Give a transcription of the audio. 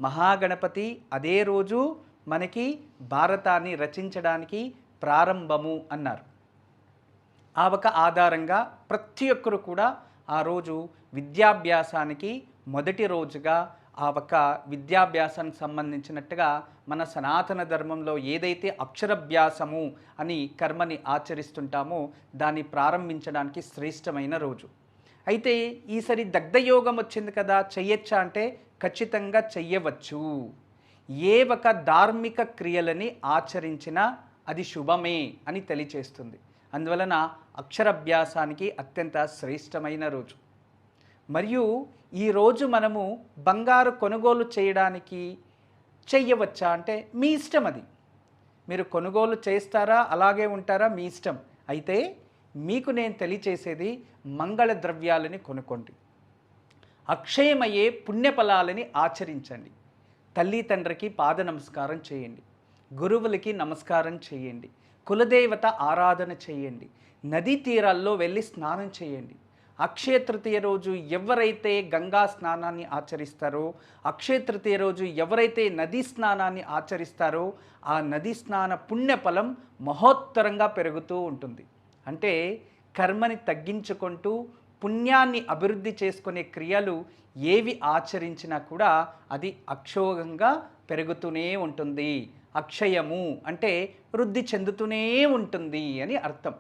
మహాగణపతి అదే రోజు మనకి భారతాన్ని రచించడానికి ప్రారంభము అన్నారు. ఆ ఒక ఆధారంగా ప్రతి ఒక్కరు కూడా ఆ రోజు విద్యాభ్యాసానికి మొదటి రోజుగా ఆ ఒక విద్యాభ్యాసానికి సంబంధించినట్టుగా మన సనాతన ధర్మంలో ఏదైతే అక్షరభ్యాసము అని కర్మని ఆచరిస్తుంటామో దాన్ని ప్రారంభించడానికి శ్రేష్టమైన రోజు. అయితే ఈసారి దగ్ధయోగం వచ్చింది కదా, చెయ్యొచ్చా అంటే ఖచ్చితంగా చెయ్యవచ్చు. ఏ ఒక ధార్మిక క్రియలని ఆచరించినా అది శుభమే అని తెలియచేస్తుంది. అందువలన అక్షరాభ్యాసానికి అత్యంత శ్రేష్టమైన రోజు. మరియు ఈరోజు మనము బంగారు కొనుగోలు చేయడానికి చెయ్యవచ్చా అంటే మీ ఇష్టం అది. మీరు కొనుగోలు చేస్తారా అలాగే ఉంటారా మీ ఇష్టం. అయితే మీకు నేను తెలియచేసేది మంగళ ద్రవ్యాలని కొనుక్కోండి, అక్షయమయ్యే పుణ్యఫలాలని ఆచరించండి, తల్లి తండ్రికి పాద నమస్కారం చేయండి, గురువులకి నమస్కారం చేయండి, కులదేవత ఆరాధన చేయండి, నదీ తీరాల్లో వెళ్ళి స్నానం చేయండి. అక్షయ తృతీయ రోజు ఎవరైతే గంగా స్నానాన్ని ఆచరిస్తారో, అక్షయ తృతీయ రోజు ఎవరైతే నదీ స్నానాన్ని ఆచరిస్తారో ఆ నదీ స్నాన పుణ్యఫలం మహోత్తరంగా పెరుగుతూ ఉంటుంది. అంటే కర్మని తగ్గించుకుంటూ పుణ్యాన్ని అభివృద్ధి చేసుకునే క్రియలు ఏవి ఆచరించినా కూడా అది అక్షోగంగా పెరుగుతూనే ఉంటుంది. అక్షయము అంటే వృద్ధి చెందుతూనే ఉంటుంది అని అర్థం.